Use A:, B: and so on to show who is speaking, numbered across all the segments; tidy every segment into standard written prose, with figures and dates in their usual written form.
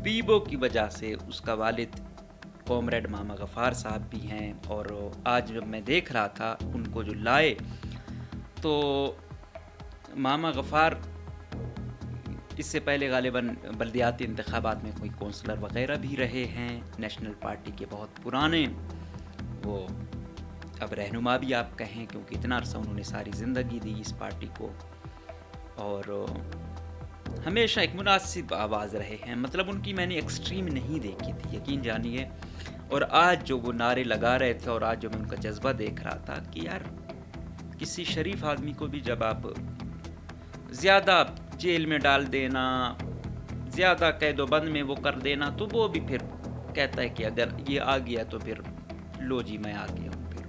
A: بیبو کی وجہ سے اس کا والد کامریڈ ماما غفار صاحب بھی ہیں، اور آج جب میں دیکھ رہا تھا ان کو جو لائے تو ماما غفار اس سے پہلے غالباً بلدیاتی انتخابات میں کوئی کونسلر وغیرہ بھی رہے ہیں، نیشنل پارٹی کے بہت پرانے، وہ اب رہنما بھی آپ کہیں، کیونکہ اتنا عرصہ انہوں نے ساری زندگی دی اس پارٹی کو، اور ہمیشہ ایک مناسب آواز رہے ہیں. مطلب ان کی میں نے ایکسٹریم نہیں دیکھی تھی، یقین جانیے. اور آج جو وہ نعرے لگا رہے تھے اور آج جو میں ان کا جذبہ دیکھ رہا تھا کہ یار کسی شریف آدمی کو بھی جب آپ زیادہ جیل میں ڈال دینا، زیادہ قید و بند میں وہ کر دینا، تو وہ بھی پھر کہتا ہے کہ اگر یہ آ گیا تو پھر لو جی میں آ گیا ہوں، پھر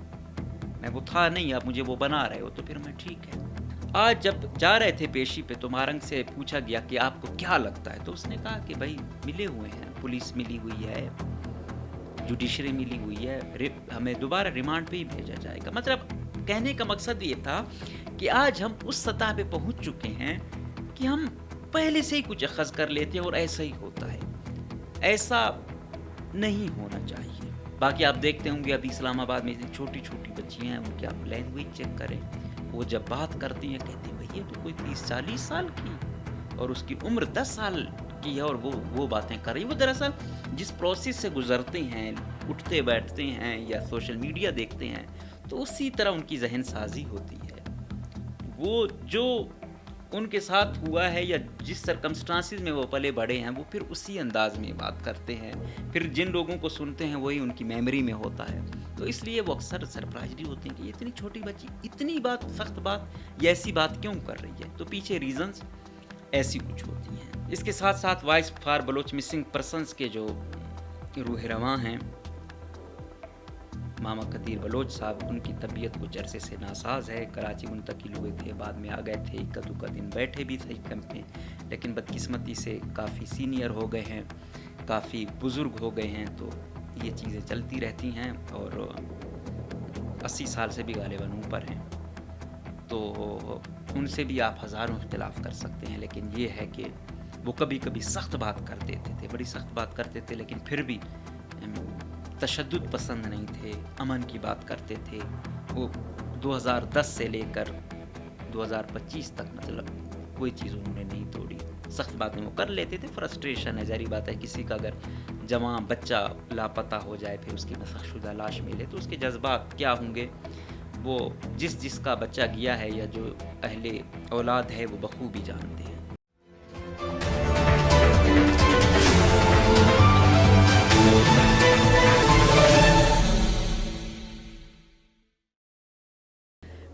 A: میں وہ تھا نہیں، آپ مجھے وہ بنا رہے ہو تو پھر میں ٹھیک ہے. آج جب جا رہے تھے پیشی پہ تو مارنگ سے پوچھا گیا کہ آپ کو کیا لگتا ہے، تو اس نے کہا کہ بھائی ملے ہوئے ہیں، پولیس ملی ہوئی ہے، جوڈیشری ملی ہوئی ہے، ہمیں دوبارہ ریمانڈ پہ ہی بھیجا جائے گا. مطلب کہنے کا مقصد یہ تھا کہ آج ہم اس سطح پہ پہنچ چکے ہیں کہ ہم پہلے سے ہی کچھ اخذ کر لیتے ہیں اور ایسا ہی ہوتا ہے. ایسا نہیں ہونا چاہیے. باقی آپ دیکھتے ہوں گے ابھی اسلام آباد میں چھوٹی چھوٹی بچیاں ہیں، ان کی آپ لینگویج چیک کریں، وہ جب بات کرتی ہیں کہتے ہیں بھئی یہ تو کوئی 30-40 سال کی اور اس کی عمر 10 سال کی ہے اور وہ باتیں کر رہی. وہ دراصل جس پروسیس سے گزرتے ہیں، اٹھتے بیٹھتے ہیں یا سوشل میڈیا دیکھتے ہیں، تو اسی طرح ان کی ذہن سازی ہوتی ہے. وہ جو ان کے ساتھ ہوا ہے یا جس سرکمسٹانسز میں وہ پلے بڑے ہیں، وہ پھر اسی انداز میں بات کرتے ہیں. پھر جن لوگوں کو سنتے ہیں وہی ان کی میموری میں ہوتا ہے. تو اس لیے وہ اکثر سرپرائزڈ ہوتے ہیں کہ یہ اتنی چھوٹی بچی اتنی بات، سخت بات یا ایسی بات کیوں کر رہی ہے. تو پیچھے ریزنز ایسی کچھ ہوتی ہیں. اس کے ساتھ ساتھ voice for Baloch missing persons کے جو روح رواں ہیں ماما قدیر بلوچ صاحب، ان کی طبیعت کچھ عرصے سے ناساز ہے. کراچی منتقل ہوئے تھے، بعد میں آ گئے تھے، اکا دکا دن بیٹھے بھی تھے کیمپ میں، لیکن بدقسمتی سے کافی سینئر ہو گئے ہیں، کافی بزرگ ہو گئے ہیں. تو یہ چیزیں چلتی رہتی ہیں اور 80 سال سے بھی غالباً اوپر ہیں. تو ان سے بھی آپ ہزاروں اختلاف کر سکتے ہیں، لیکن یہ ہے کہ وہ کبھی کبھی سخت بات کر دیتے تھے، بڑی سخت بات کرتے تھے، لیکن پھر بھی تشدد پسند نہیں تھے، امن کی بات کرتے تھے. وہ 2010 سے لے کر 2025 تک مطلب کوئی چیز انہوں نے نہیں توڑی. سخت باتیں وہ کر لیتے تھے، فرسٹریشن ہے، ظاہری بات ہے. کسی کا اگر جوان بچہ لاپتہ ہو جائے، پھر اس کی مسخ شدہ لاش ملے، تو اس کے جذبات کیا ہوں گے. وہ جس کا بچہ گیا ہے یا جو اہل اولاد ہے وہ بخوبی جانتے ہیں.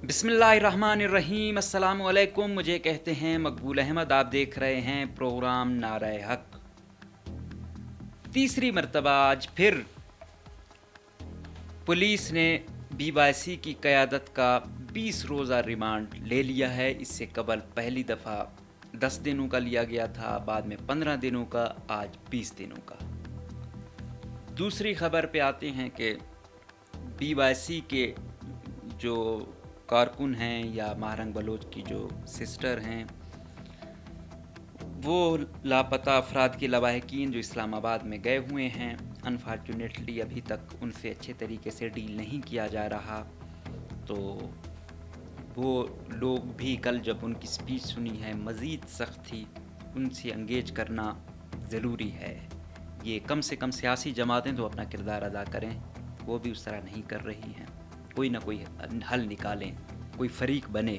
A: بسم اللہ الرحمن الرحیم. السلام علیکم. مجھے کہتے ہیں مقبول احمد. آپ دیکھ رہے ہیں پروگرام نعرہ حق. تیسری مرتبہ آج پھر پولیس نے بی وائی سی کی قیادت کا 20 روزہ ریمانڈ لے لیا ہے. اس سے قبل پہلی دفعہ 10 دنوں کا لیا گیا تھا، بعد میں 15 دنوں کا، آج 20 دنوں کا. دوسری خبر پہ آتے ہیں کہ بی وائی سی کے جو کارکن ہیں یا مہرنگ بلوچ کی جو سسٹر ہیں، وہ لاپتہ افراد کے لواحقین جو اسلام آباد میں گئے ہوئے ہیں، انفارچونیٹلی ابھی تک ان سے اچھے طریقے سے ڈیل نہیں کیا جا رہا. تو وہ لوگ بھی کل جب ان کی سپیچ سنی ہے، مزید سخت تھی. ان سے انگیج کرنا ضروری ہے. یہ کم سے کم سیاسی جماعتیں تو اپنا کردار ادا کریں، وہ بھی اس طرح نہیں کر رہی ہیں. کوئی نہ کوئی حل نکالیں، کوئی فریق بنے.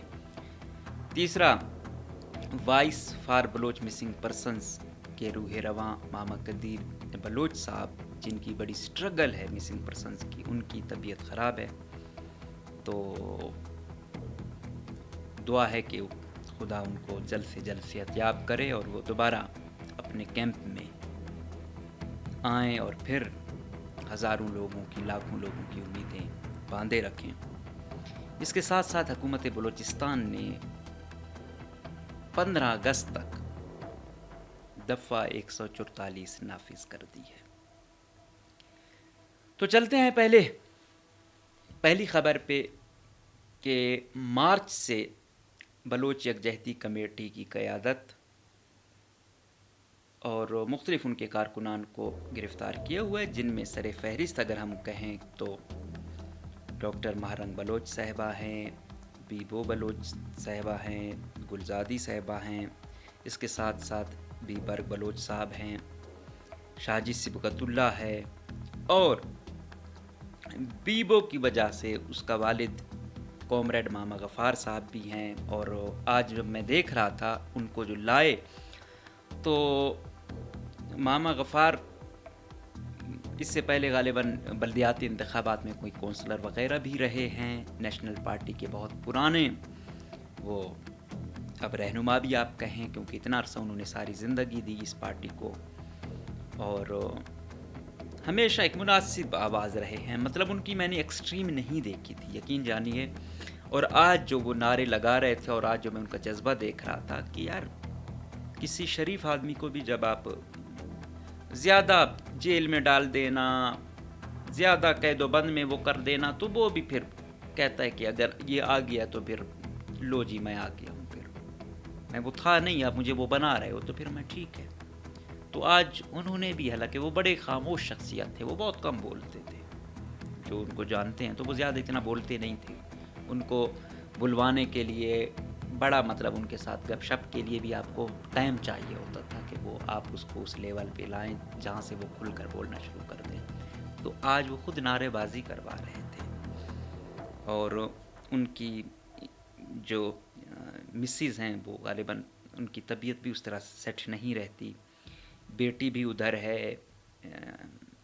A: تیسرا، voice for Baloch missing persons کے روح رواں ماما قدیر بلوچ صاحب، جن کی بڑی سٹرگل ہے مسنگ پرسنز کی، ان کی طبیعت خراب ہے. تو دعا ہے کہ خدا ان کو جلد سے جلد صحتیاب کرے اور وہ دوبارہ اپنے کیمپ میں آئیں اور پھر ہزاروں لوگوں کی، لاکھوں لوگوں کی امیدیں باندھے رکھیں. اس کے ساتھ ساتھ حکومت بلوچستان نے 15 اگست تک دفعہ 144 نافذ کر دی ہے. تو چلتے ہیں پہلی خبر پہ کہ مارچ سے بلوچ یکجہتی کمیٹی کی قیادت اور مختلف ان کے کارکنان کو گرفتار کیا ہوا ہے، جن میں سر فہرست اگر ہم کہیں تو ڈاکٹر مہرنگ بلوچ صاحبہ ہیں، بیبو بلوچ صاحبہ ہیں، گلزادی صاحبہ ہیں، اس کے ساتھ ساتھ بی برگ بلوچ صاحب ہیں، شاجی سبقت اللہ ہے، اور بیبو کی وجہ سے اس کا والد کامریڈ ماما غفار صاحب بھی ہیں۔ اور آج جب میں دیکھ رہا تھا ان کو جو لائے تو ماما غفار اس سے پہلے غالباً بلدیاتی انتخابات میں کوئی کونسلر وغیرہ بھی رہے ہیں، نیشنل پارٹی کے بہت پرانے، وہ اب رہنما بھی آپ کہیں، کیونکہ اتنا عرصہ انہوں نے ساری زندگی دی اس پارٹی کو، اور ہمیشہ ایک مناسب آواز رہے ہیں، مطلب ان کی میں نے ایکسٹریم نہیں دیکھی تھی، یقین جانیے۔ اور آج جو وہ نعرے لگا رہے تھے اور آج جو میں ان کا جذبہ دیکھ رہا تھا کہ یار کسی شریف آدمی کو بھی جب آپ زیادہ جیل میں ڈال دینا، زیادہ قید و بند میں وہ کر دینا، تو وہ بھی پھر کہتا ہے کہ اگر یہ آ گیا تو پھر لو جی میں آ گیا ہوں، پھر میں وہ تھا نہیں، اب مجھے وہ بنا رہے ہو تو پھر میں ٹھیک ہے۔ تو آج انہوں نے بھی، حالانکہ وہ بڑے خاموش شخصیت تھے، وہ بہت کم بولتے تھے، جو ان کو جانتے ہیں تو وہ زیادہ اتنا بولتے نہیں تھے، ان کو بلوانے کے لیے بڑا مطلب ان کے ساتھ گپ شپ کے لیے بھی آپ کو ٹائم چاہیے ہوتا تھا کہ وہ آپ اس کو اس لیول پہ لائیں جہاں سے وہ کھل کر بولنا شروع کر دیں۔ تو آج وہ خود نعرے بازی کروا رہے تھے، اور ان کی جو مسز ہیں وہ غالباً ان کی طبیعت بھی اس طرح سیٹ نہیں رہتی، بیٹی بھی ادھر ہے،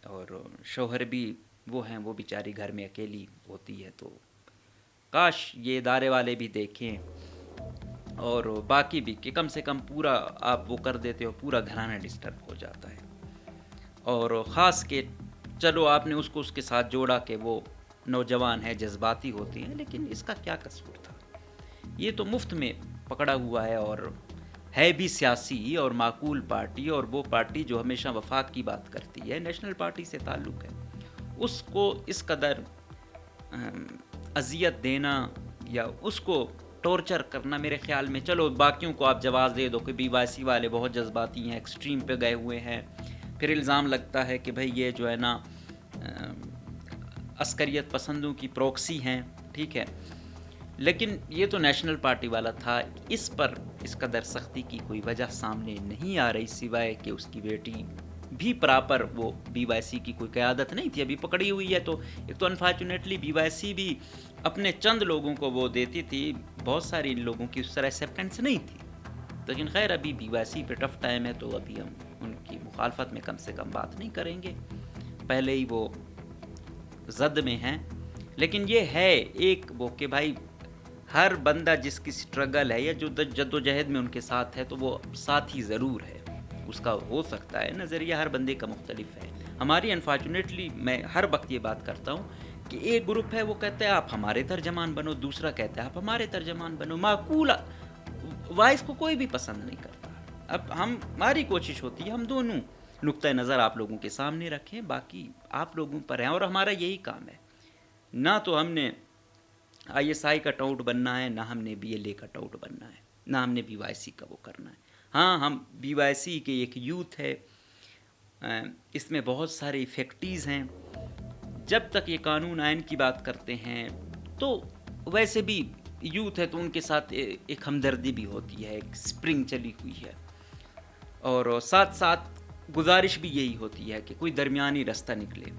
A: اور شوہر بھی وہ ہیں، وہ بیچاری گھر میں اکیلی ہوتی ہے۔ تو کاش یہ ادارے والے بھی دیکھیں اور باقی بھی کہ کم سے کم پورا آپ وہ کر دیتے ہو، پورا گھرانہ ڈسٹرب ہو جاتا ہے، اور خاص کہ چلو آپ نے اس کو اس کے ساتھ جوڑا کہ وہ نوجوان ہے، جذباتی ہوتی ہیں، لیکن اس کا کیا قصور تھا؟ یہ تو مفت میں پکڑا ہوا ہے، اور ہے بھی سیاسی اور معقول پارٹی، اور وہ پارٹی جو ہمیشہ وفاق کی بات کرتی ہے، نیشنل پارٹی سے تعلق ہے، اس کو اس قدر اذیت دینا یا اس کو ٹورچر کرنا، میرے خیال میں چلو باقیوں کو آپ جواز دے دو کہ بی وائی سی والے بہت جذباتی ہیں، ایکسٹریم پہ گئے ہوئے ہیں، پھر الزام لگتا ہے کہ بھئی یہ جو ہے نا عسکریت پسندوں کی پروکسی ہیں، ٹھیک ہے، لیکن یہ تو نیشنل پارٹی والا تھا، اس پر اس قدر سختی کی کوئی وجہ سامنے نہیں آ رہی، سوائے کہ اس کی بیٹی بھی پراپر وہ بی وائی سی کی کوئی قیادت نہیں تھی، ابھی پکڑی ہوئی ہے۔ تو ایک تو انفارچونیٹلی بی وائی سی بھی اپنے چند لوگوں کو وہ دیتی تھی، بہت ساری لوگوں کی اس طرح ایکسیپٹنس نہیں تھی، لیکن خیر ابھی بی وائی سی پہ ٹف ٹائم ہے، تو ابھی ہم ان کی مخالفت میں کم سے کم بات نہیں کریں گے، پہلے ہی وہ زد میں ہیں۔ لیکن یہ ہے ایک وہ کہ بھائی ہر بندہ جس کی سٹرگل ہے یا جو جد و جہد میں ان کے ساتھ ہے، تو وہ ساتھی ضرور ہے، اس کا ہو سکتا ہے نظریہ ہر بندے کا مختلف ہے۔ ہماری انفارچونیٹلی میں ہر وقت یہ بات کرتا ہوں کہ ایک گروپ ہے وہ کہتا ہے آپ ہمارے ترجمان بنو، دوسرا کہتا ہے آپ ہمارے ترجمان بنو، معقول وائس کو کوئی بھی پسند نہیں کرتا۔ اب ہماری کوشش ہوتی ہے ہم دونوں نقطہ نظر آپ لوگوں کے سامنے رکھیں، باقی آپ لوگوں پر ہیں، اور ہمارا یہی کام ہے، نہ تو ہم نے آئی ایس آئی کا ٹاؤٹ بننا ہے، نہ ہم نے بی ایل اے کا ٹاؤٹ بننا ہے، نہ ہم نے بی وائی سی کا وہ کرنا ہے۔ ہاں ہم بی وائی سی کے ایک یوتھ ہے، اس میں بہت سارے ایفیکٹیز ہیں، جب تک یہ قانون آئین کی بات کرتے ہیں تو ویسے بھی یوتھ ہے تو ان کے ساتھ ایک ہمدردی بھی ہوتی ہے، ایک سپرنگ چلی ہوئی ہے، اور ساتھ ساتھ گزارش بھی یہی ہوتی ہے کہ کوئی درمیانی راستہ نکلے۔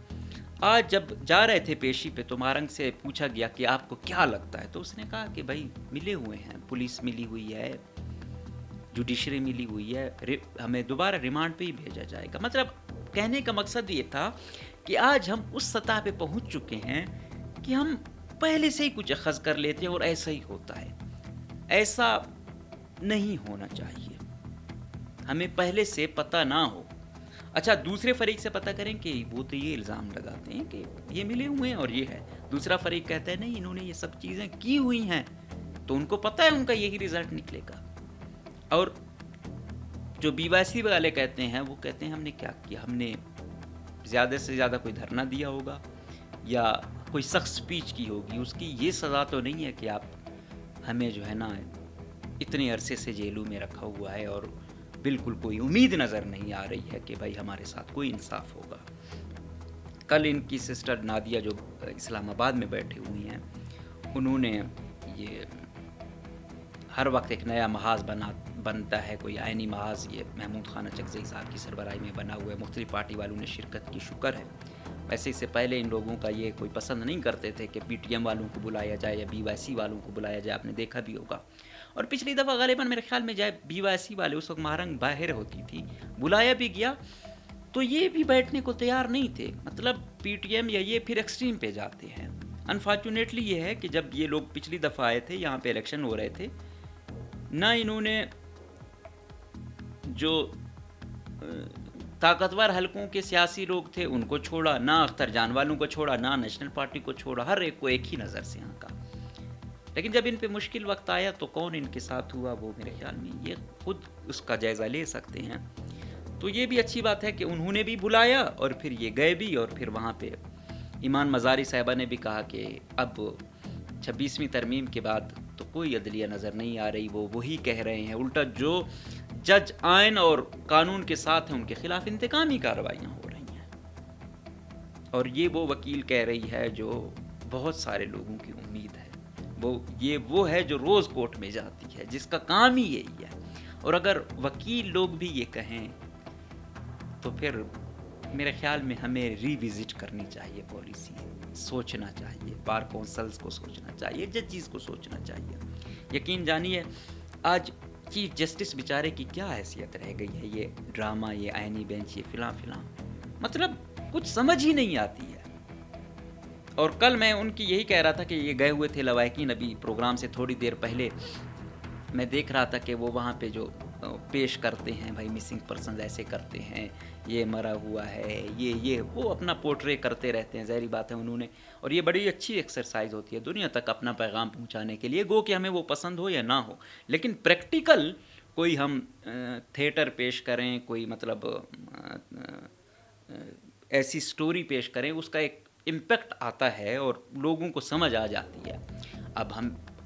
A: آج جب جا رہے تھے پیشی پہ تو مہرنگ سے پوچھا گیا کہ آپ کو کیا لگتا ہے، تو اس نے کہا کہ بھائی ملے ہوئے ہیں، پولیس ملی ہوئی ہے، جوڈیشری ملی ہوئی ہے، ہمیں دوبارہ ریمانڈ پہ ہی بھیجا جائے گا۔ مطلب کہنے کا مقصد یہ تھا کہ آج ہم اس سطح پہ پہنچ چکے ہیں کہ ہم پہلے سے ہی کچھ اخذ کر لیتے ہیں اور ایسا ہی ہوتا ہے، ایسا نہیں ہونا چاہیے، ہمیں پہلے سے پتہ نہ ہو۔ اچھا دوسرے فریق سے پتہ کریں کہ وہ تو یہ الزام لگاتے ہیں کہ یہ ملے ہوئے ہیں اور یہ ہے، دوسرا فریق کہتا ہے نہیں انہوں نے یہ سب چیزیں کی ہوئی ہیں، تو ان کو پتہ ہے ان کا یہی رزلٹ نکلے گا۔ اور جو بی وائی سی والے کہتے ہیں وہ کہتے ہیں ہم نے کیا کیا، ہم نے زیادہ سے زیادہ کوئی دھرنا دیا ہوگا یا کوئی سخت سپیچ کی ہوگی، اس کی یہ سزا تو نہیں ہے کہ آپ ہمیں جو ہے نا اتنے عرصے سے جیلوں میں رکھا ہوا ہے اور بالکل کوئی امید نظر نہیں آ رہی ہے کہ بھائی ہمارے ساتھ کوئی انصاف ہوگا. کل ان کی سسٹر نادیہ جو اسلام آباد میں بیٹھے ہوئی ہیں، انہوں نے یہ ہر وقت ایک نیا محاذ بنتا ہے، کوئی آئینی محاذ یہ محمود خان اچکزئی صاحب کی سربراہی میں بنا ہوا ہے. مختلف پارٹی والوں نے شرکت کی، شکر ہے. ویسے اس سے پہلے ان لوگوں کا یہ کوئی پسند نہیں کرتے تھے کہ پی ٹی ایم والوں کو بلایا جائے یا بی وائی سی والوں کو بلایا جائے، آپ نے دیکھا بھی ہوگا. اور پچھلی دفعہ غالباً میرے خیال میں جائے بی وائی سی والے، اس وقت مہرنگ باہر ہوتی تھی، بلایا بھی گیا تو یہ بھی بیٹھنے کو تیار نہیں تھے. مطلب پی ٹی ایم یا یہ پھر ایکسٹریم پہ جاتے ہیں. انفارچونیٹلی یہ ہے کہ جب یہ لوگ پچھلی دفعہ آئے تھے، یہاں پہ الیکشن ہو رہے تھے، نہ انہوں نے جو طاقتور حلقوں کے سیاسی لوگ تھے ان کو چھوڑا، نہ اختر جان والوں کو چھوڑا، نہ نیشنل پارٹی کو چھوڑا، ہر ایک کو ایک ہی نظر سے آنکا. لیکن جب ان پہ مشکل وقت آیا تو کون ان کے ساتھ ہوا، وہ میرے خیال میں یہ خود اس کا جائزہ لے سکتے ہیں. تو یہ بھی اچھی بات ہے کہ انہوں نے بھی بلایا اور پھر یہ گئے بھی. اور پھر وہاں پہ ایمان مزاری صاحبہ نے بھی کہا کہ اب 26ویں ترمیم کے بعد تو کوئی عدلیہ نظر نہیں آ رہی، وہ وہی کہہ رہے ہیں، الٹا جو جج آئین اور قانون کے ساتھ ہیں ان کے خلاف انتقامی کارروائیاں ہو رہی ہیں. اور یہ وہ وکیل کہہ رہی ہے جو بہت سارے لوگوں کی امید ہے، وہ ہے جو روز کورٹ میں جاتی ہے، جس کا کام ہی یہی ہے. اور اگر وکیل لوگ بھی یہ کہیں تو پھر میرے خیال میں ہمیں ری وزٹ کرنی چاہیے پالیسی، سوچنا چاہیے، بار کونسلز کو سوچنا چاہیے، ججز کو سوچنا چاہیے. یقین جانیے آج چیف جسٹس بیچارے کی کیا حیثیت رہ گئی ہے، یہ ڈرامہ، یہ آئینی بینچ، یہ فلاں فلاں، مطلب کچھ سمجھ ہی نہیں آتی ہے. اور کل میں ان کی یہی کہہ رہا تھا کہ یہ گئے ہوئے تھے لوائقین، ابھی پروگرام سے تھوڑی دیر پہلے میں دیکھ رہا تھا کہ وہ وہاں پہ جو پیش کرتے ہیں، بھائی مسنگ پرسنز ایسے کرتے ہیں، یہ مرا ہوا ہے، یہ وہ اپنا پورٹرے کرتے رہتے ہیں. ظاہری بات ہے انہوں نے، اور یہ بڑی اچھی ایکسرسائز ہوتی ہے دنیا تک اپنا پیغام پہنچانے کے لیے، گو کہ ہمیں وہ پسند ہو یا نہ ہو. لیکن پریکٹیکل کوئی ہم تھیٹر پیش کریں، کوئی مطلب ایسی سٹوری پیش کریں، اس کا ایک امپیکٹ آتا ہے اور لوگوں کو سمجھ آ جاتی ہے. اب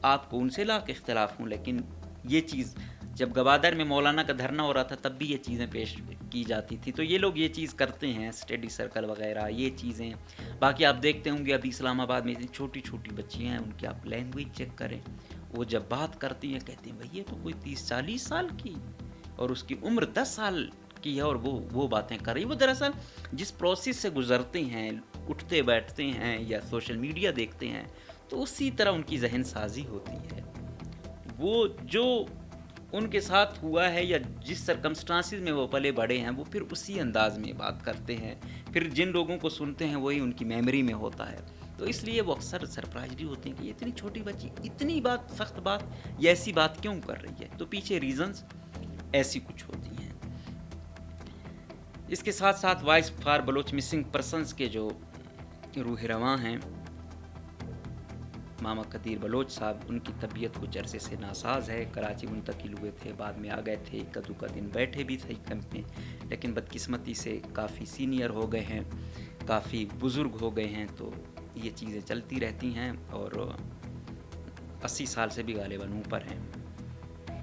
A: آپ کو ان سے لاکھ اختلاف ہوں، لیکن یہ چیز جب گوادر میں مولانا کا دھرنا ہو رہا تھا تب بھی یہ چیزیں پیش کی جاتی تھی. تو یہ لوگ یہ چیز کرتے ہیں، اسٹڈی سرکل وغیرہ یہ چیزیں. باقی آپ دیکھتے ہوں گے ابھی اسلام آباد میں اتنی چھوٹی چھوٹی بچیاں ہیں، ان کی آپ لینگویج چیک کریں، وہ جب بات کرتی ہیں کہتے ہیں بھائی یہ تو کوئی 30-40 سال کی اور اس کی عمر 10 سال کی ہے اور وہ باتیں کر رہی. وہ دراصل جس پروسیس سے گزرتے ہیں، اٹھتے بیٹھتے ہیں یا سوشل میڈیا دیکھتے ہیں، تو اسی طرح ان کی ذہن سازی ہوتی ہے. وہ جو ان کے ساتھ ہوا ہے یا جس سرکمسٹانسز میں وہ پلے بڑھے ہیں، وہ پھر اسی انداز میں بات کرتے ہیں. پھر جن لوگوں کو سنتے ہیں وہی ان کی میموری میں ہوتا ہے. تو اس لیے وہ اکثر سرپرائزڈ ہوتے ہیں کہ یہ اتنی چھوٹی بچی اتنی بات، سخت بات یا ایسی بات کیوں کر رہی ہے. تو پیچھے ریزنز ایسی کچھ ہوتی ہیں. اس کے ساتھ ساتھ voice for Baloch missing persons کے جو روح رواں ہیں ماما قدیر بلوچ صاحب، ان کی طبیعت کچھ عرصے سے ناساز ہے. کراچی منتقل ہوئے تھے، بعد میں آ گئے تھے، کدو کا دن بیٹھے بھی تھے کیمپ میں، لیکن بدقسمتی سے کافی سینئر ہو گئے ہیں، کافی بزرگ ہو گئے ہیں. تو یہ چیزیں چلتی رہتی ہیں اور 80 سال سے بھی غالباً اوپر ہیں.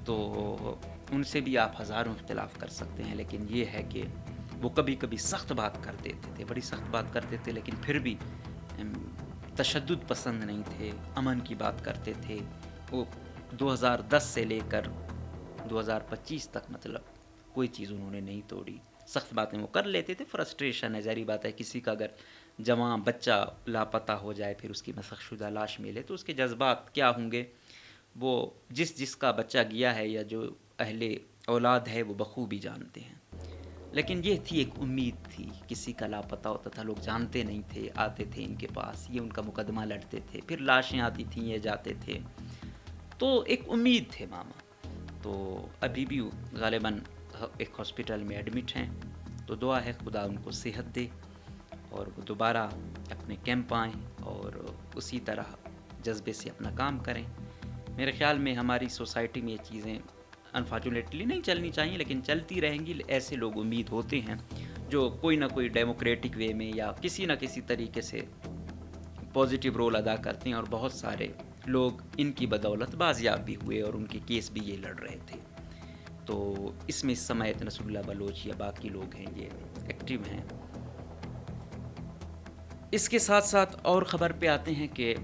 A: تو ان سے بھی آپ ہزاروں اختلاف کر سکتے ہیں، لیکن یہ ہے کہ وہ کبھی کبھی سخت بات کر دیتے تھے، بڑی سخت بات کرتے تھے، لیکن پھر بھی تشدد پسند نہیں تھے، امن کی بات کرتے تھے. وہ 2010 سے لے کر 2025 تک مطلب کوئی چیز انہوں نے نہیں توڑی. سخت باتیں وہ کر لیتے تھے، فرسٹریشن ہے، ظاہری بات ہے. کسی کا اگر جوان بچہ لاپتہ ہو جائے، پھر اس کی مسخ شدہ لاش ملے، تو اس کے جذبات کیا ہوں گے. وہ جس کا بچہ گیا ہے یا جو اہل اولاد ہے وہ بخوبی جانتے ہیں. لیکن یہ تھی ایک امید تھی، کسی کا لاپتہ ہوتا تھا، لوگ جانتے نہیں تھے، آتے تھے ان کے پاس، یہ ان کا مقدمہ لڑتے تھے، پھر لاشیں آتی تھیں، یہ جاتے تھے. تو ایک امید تھے ماما. تو ابھی بھی غالباً ایک ہاسپٹل میں ایڈمٹ ہیں. تو دعا ہے خدا ان کو صحت دے اور وہ دوبارہ اپنے کیمپ آئیں اور اسی طرح جذبے سے اپنا کام کریں. میرے خیال میں ہماری سوسائٹی میں یہ چیزیں انفارچونیٹلی نہیں چلنی چاہیے، لیکن چلتی رہیں گی. ایسے لوگ امید ہوتے ہیں جو کوئی نہ کوئی ڈیموکریٹک وے میں یا کسی نہ کسی طریقے سے پازیٹیو رول ادا کرتے ہیں، اور بہت سارے لوگ ان کی بدولت بازیاب بھی ہوئے اور ان کے کیس بھی یہ لڑ رہے تھے. تو اس میں اس سمے نصر اللہ بلوچ یا باقی لوگ ہیں یہ ایکٹیو ہیں. اس کے ساتھ ساتھ اور خبر پہ آتے ہیں کہ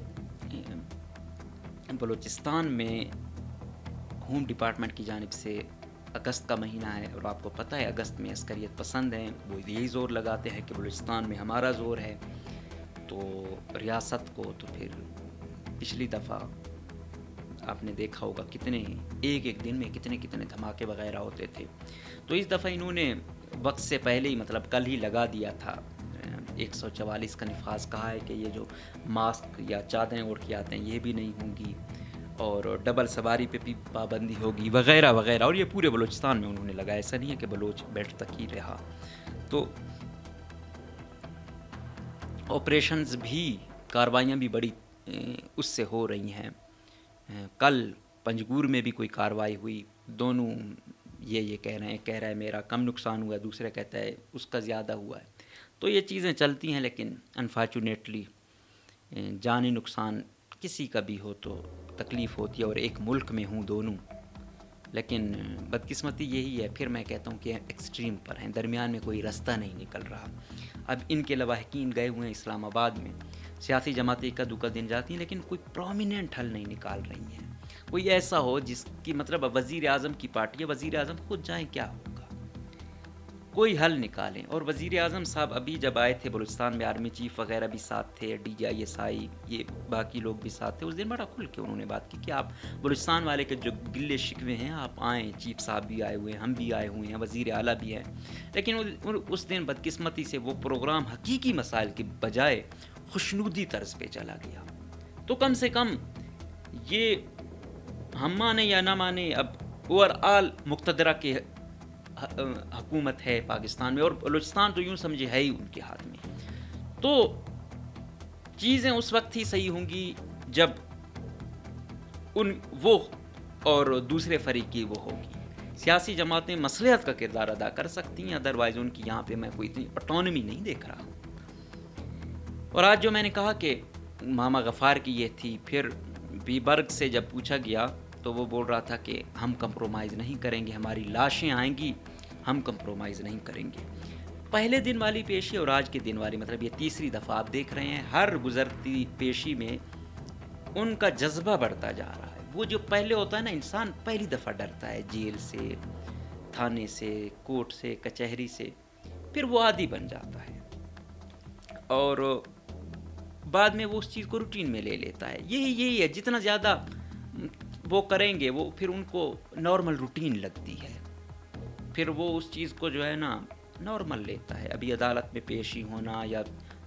A: بلوچستان میں ہوم ڈپارٹمنٹ کی جانب سے اگست کا مہینہ ہے اور آپ کو پتہ ہے اگست میں عسکریت پسند ہیں، وہ یہی زور لگاتے ہیں کہ بلوچستان میں ہمارا زور ہے. تو ریاست کو تو پھر پچھلی دفعہ آپ نے دیکھا ہوگا کتنے ایک دن میں کتنے دھماکے وغیرہ ہوتے تھے. تو اس دفعہ انہوں نے وقت سے پہلے ہی مطلب کل ہی لگا دیا تھا 144 کا نفاذ. کہا ہے کہ یہ جو ماسک یا چادریں اوڑھ کے آتے ہیں یہ بھی نہیں ہوں گی اور ڈبل سواری پہ بھی پابندی ہوگی وغیرہ وغیرہ. اور یہ پورے بلوچستان میں انہوں نے لگایا، ایسا نہیں ہے کہ بلوچ بیلٹ تک ہی رہا. تو آپریشنز بھی، کاروائیاں بھی بڑی اس سے ہو رہی ہیں. کل پنجگور میں بھی کوئی کاروائی ہوئی، دونوں یہ کہہ رہا ہے میرا کم نقصان ہوا ہے، دوسرا کہتا ہے اس کا زیادہ ہوا ہے. تو یہ چیزیں چلتی ہیں، لیکن انفارچونیٹلی جانی نقصان کسی کا بھی ہو تو تکلیف ہوتی ہے، اور ایک ملک میں ہوں دونوں. لیکن بدقسمتی یہی ہے، پھر میں کہتا ہوں کہ ایکسٹریم پر ہیں، درمیان میں کوئی رستہ نہیں نکل رہا. اب ان کے لواحقین گئے ہوئے ہیں اسلام آباد میں، سیاسی جماعتیں کا دو کا دن جاتی ہیں لیکن کوئی پرومیننٹ حل نہیں نکال رہی ہیں. کوئی ایسا ہو جس کی مطلب وزیر اعظم کی پارٹی ہے، وزیر اعظم خود جائیں کیا ہوگا، کوئی حل نکالیں. اور وزیر اعظم صاحب ابھی جب آئے تھے بلوچستان میں، آرمی چیف وغیرہ بھی ساتھ تھے، DGI یہ باقی لوگ بھی ساتھ تھے. اس دن بڑا کھل کے انہوں نے بات کی کہ آپ بلوچستان والے کے جو گلے شکوے ہیں آپ آئیں، چیف صاحب بھی آئے ہوئے ہیں، ہم بھی آئے ہوئے ہیں، وزیر اعلیٰ بھی ہیں. لیکن اس دن بدقسمتی سے وہ پروگرام حقیقی مسائل کی بجائے خوشنودی طرز پہ چلا گیا. تو کم سے کم یہ ہم مانے یا نہ مانے، اب اوور آل مقتدرہ کے حکومت ہے پاکستان میں، اور بلوچستان تو یوں سمجھے ہے ہی ان کے ہاتھ میں. تو چیزیں اس وقت ہی صحیح ہوں گی جب وہ اور دوسرے فریق کی وہ ہوگی. سیاسی جماعتیں مصلحت کا کردار ادا کر سکتی ہیں، ادروائز ان کی یہاں پہ میں کوئی اتنی آٹونومی نہیں دیکھ رہا ہوں. اور آج جو میں نے کہا کہ ماما غفار کی یہ تھی، پھر بی برگ سے جب پوچھا گیا تو وہ بول رہا تھا کہ ہم کمپرومائز نہیں کریں گے، ہماری لاشیں آئیں گی، ہم کمپرومائز نہیں کریں گے. پہلے دن والی پیشی اور آج کے دن والی، مطلب یہ تیسری دفعہ آپ دیکھ رہے ہیں، ہر گزرتی پیشی میں ان کا جذبہ بڑھتا جا رہا ہے. وہ جو پہلے ہوتا ہے نا، انسان پہلی دفعہ ڈرتا ہے جیل سے، تھانے سے، کورٹ سے، کچہری سے، پھر وہ عادی بن جاتا ہے اور بعد میں وہ اس چیز کو روٹین میں لے لیتا ہے. یہی ہے، جتنا زیادہ وہ کریں گے وہ پھر ان کو نارمل روٹین لگتی ہے، پھر وہ اس چیز کو جو ہے نا نارمل لیتا ہے. ابھی عدالت میں پیشی ہونا یا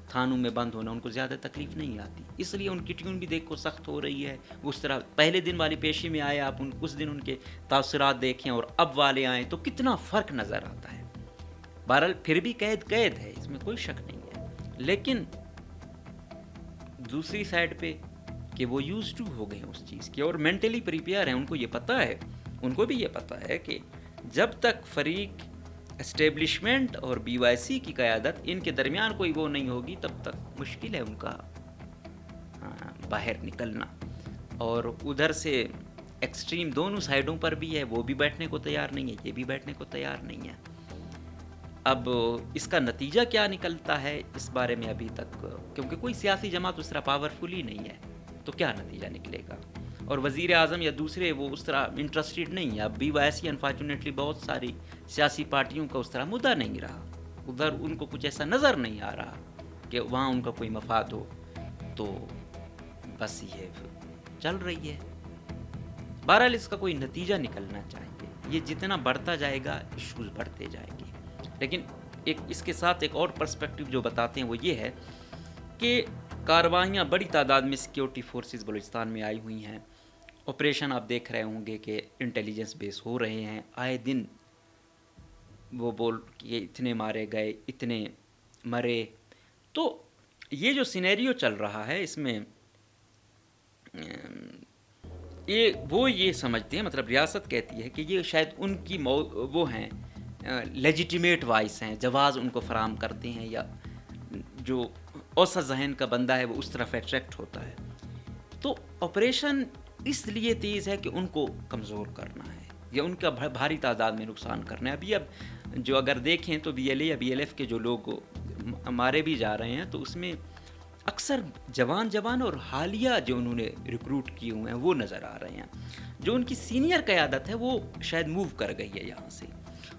A: تھانوں میں بند ہونا ان کو زیادہ تکلیف نہیں آتی، اس لیے ان کی ٹیون بھی دیکھو سخت ہو رہی ہے. اس طرح پہلے دن والی پیشی میں آئے آپ اس دن ان کے تاثرات دیکھیں اور اب والے آئیں تو کتنا فرق نظر آتا ہے. بہرحال پھر بھی قید ہے، اس میں کوئی شک نہیں ہے. لیکن دوسری سائڈ پہ کہ وہ یوز ٹو ہو گئے ہیں اس چیز کے اور مینٹلی پریپیئر ہیں. ان کو یہ پتہ ہے، ان کو بھی یہ پتہ ہے کہ جب تک فریق اسٹیبلشمنٹ اور BYC کی قیادت ان کے درمیان کوئی وہ نہیں ہوگی تب تک مشکل ہے ان کا باہر نکلنا. اور ادھر سے ایکسٹریم دونوں سائڈوں پر بھی ہے، وہ بھی بیٹھنے کو تیار نہیں ہے، یہ بھی بیٹھنے کو تیار نہیں ہے. اب اس کا نتیجہ کیا نکلتا ہے اس بارے میں ابھی تک، کیونکہ کوئی سیاسی جماعت اس طرح پاورفل ہی نہیں ہے، تو کیا نتیجہ نکلے گا. اور وزیر اعظم یا دوسرے وہ اس طرح انٹرسٹڈ نہیں ہے. اب BYC انفارچونیٹلی بہت ساری سیاسی پارٹیوں کا اس طرح مدعا نہیں رہا، ادھر ان کو کچھ ایسا نظر نہیں آ رہا کہ وہاں ان کا کوئی مفاد ہو. تو بس یہ چل رہی ہے. بہرحال اس کا کوئی نتیجہ نکلنا چاہیے. یہ جتنا بڑھتا جائے گا ایشوز بڑھتے جائیں گے. لیکن اس کے ساتھ ایک اور پرسپیکٹیو جو بتاتے ہیں وہ یہ ہے کہ کارروائیاں بڑی تعداد میں سیکیورٹی فورسز بلوچستان میں آئی ہوئی ہیں. آپریشن آپ دیکھ رہے ہوں گے کہ انٹیلیجنس بیس ہو رہے ہیں. آئے دن وہ بول کہ اتنے مارے گئے، اتنے مرے. تو یہ جو سینیریو چل رہا ہے اس میں یہ سمجھتے ہیں، مطلب ریاست کہتی ہے کہ یہ شاید ان کی وہ ہیں لیجیٹیمیٹ وائس ہیں، جواز ان کو فراہم کرتے ہیں، یا جو اوسط ذہن کا بندہ ہے وہ اس طرف اٹریکٹ ہوتا ہے. تو آپریشن اس لیے تیز ہے کہ ان کو کمزور کرنا ہے. یا ان کا بھاری تعداد میں نقصان کرنا ہے. اب جو اگر دیکھیں تو بی ایل اے یا بی ایل ایف کے جو لوگ مارے بھی جا رہے ہیں تو اس میں اکثر جوان اور حالیہ جو انہوں نے ریکروٹ کیے ہوئے ہیں وہ نظر آ رہے ہیں. جو ان کی سینئر قیادت ہے وہ شاید موو کر گئی ہے یہاں سے.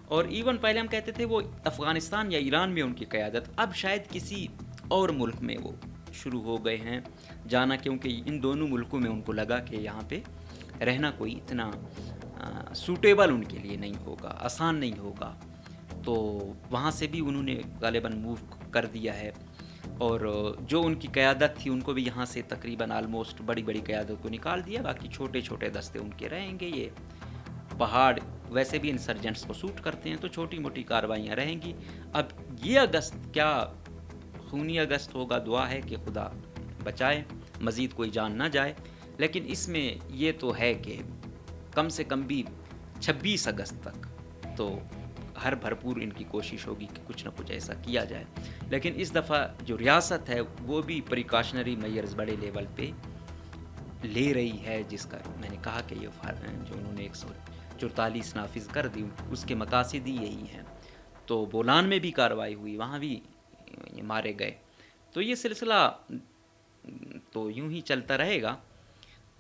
A: اور ایون پہلے ہم کہتے تھے وہ افغانستان یا ایران میں ان کی قیادت، اب شاید کسی اور ملک میں وہ شروع ہو گئے ہیں جانا، کیونکہ ان دونوں ملکوں میں ان کو لگا کہ یہاں پہ رہنا کوئی اتنا سوٹیبل ان کے لیے نہیں ہوگا، آسان نہیں ہوگا. تو وہاں سے بھی انہوں نے غالباً موو کر دیا ہے. اور جو ان کی قیادت تھی ان کو بھی یہاں سے تقریباً آلموسٹ بڑی قیادت کو نکال دیا. باقی چھوٹے دستے ان کے رہیں گے. یہ پہاڑ ویسے بھی انسرجنٹس کو سوٹ کرتے ہیں تو چھوٹی موٹی کارروائیاں رہیں گی. اب یہ اگست کیا خونی اگست ہوگا، دعا ہے کہ خدا بچائے مزید کوئی جان نہ جائے. لیکن اس میں یہ تو ہے کہ کم سے کم بھی 26 اگست تک تو ہر بھرپور ان کی کوشش ہوگی کہ کچھ نہ کچھ ایسا کیا جائے. لیکن اس دفعہ جو ریاست ہے وہ بھی پریکاشنری میئرز بڑے لیول پہ لے رہی ہے، جس کا میں نے کہا کہ یہ جو انہوں نے 144 نافذ کر دی اس کے مقاصد ہی یہی ہیں. تو بولان میں بھی کارروائی ہوئی، وہاں بھی مارے گئے. تو یہ سلسلہ تو یوں ہی چلتا رہے گا.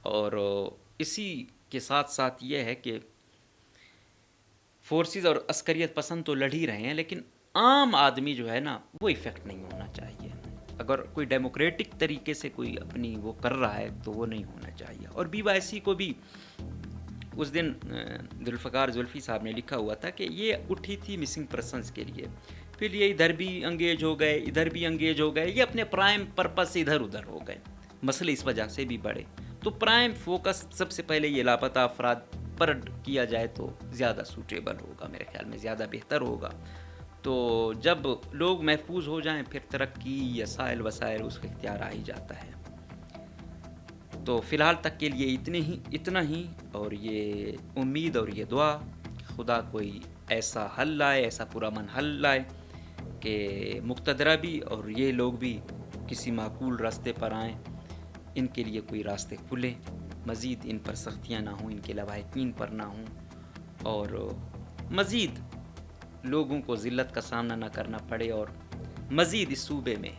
A: اور اسی کے ساتھ ساتھ یہ ہے کہ فورسز اور عسکریت پسند تو لڑ ہی رہے ہیں، لیکن عام آدمی جو ہے نا وہ افیکٹ نہیں ہونا چاہیے. اگر کوئی ڈیموکریٹک طریقے سے کوئی اپنی وہ کر رہا ہے تو وہ نہیں ہونا چاہیے. اور بی وائی سی کو بھی اس دن ذوالفقار زلفی صاحب نے لکھا ہوا تھا کہ یہ اٹھی تھی مسنگ پرسنس کے لیے، پھر یہ ادھر بھی انگیج ہو گئے، ادھر بھی انگیج ہو گئے، یہ اپنے پرائم پرپس سے ادھر ادھر ہو گئے. مسئلے اس وجہ سے بھی بڑھے. تو پرائم فوکس سب سے پہلے یہ لاپتہ افراد پر کیا جائے تو زیادہ سوٹیبل ہوگا، میرے خیال میں زیادہ بہتر ہوگا. تو جب لوگ محفوظ ہو جائیں پھر ترقی یا سائل وسائل اس کا اختیار آ ہی جاتا ہے. تو فی الحال تک کے لیے اتنا ہی. اور یہ امید اور یہ دعا کہ خدا کوئی ایسا حل لائے، ایسا پرامن حل لائے کہ مقتدرہ بھی اور یہ لوگ بھی کسی معقول راستے پر آئیں، ان کے لیے کوئی راستے کھلے، مزید ان پر سختیاں نہ ہوں، ان کے لواحقین پر نہ ہوں، اور مزید لوگوں کو ذلت کا سامنا نہ کرنا پڑے، اور مزید اس صوبے میں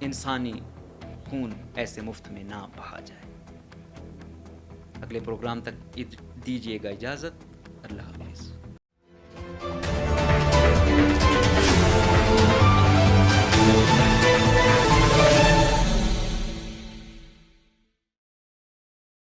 A: انسانی خون ایسے مفت میں نہ بہا جائے. اگلے پروگرام تک دیجیے گا اجازت. اللہ حافظ.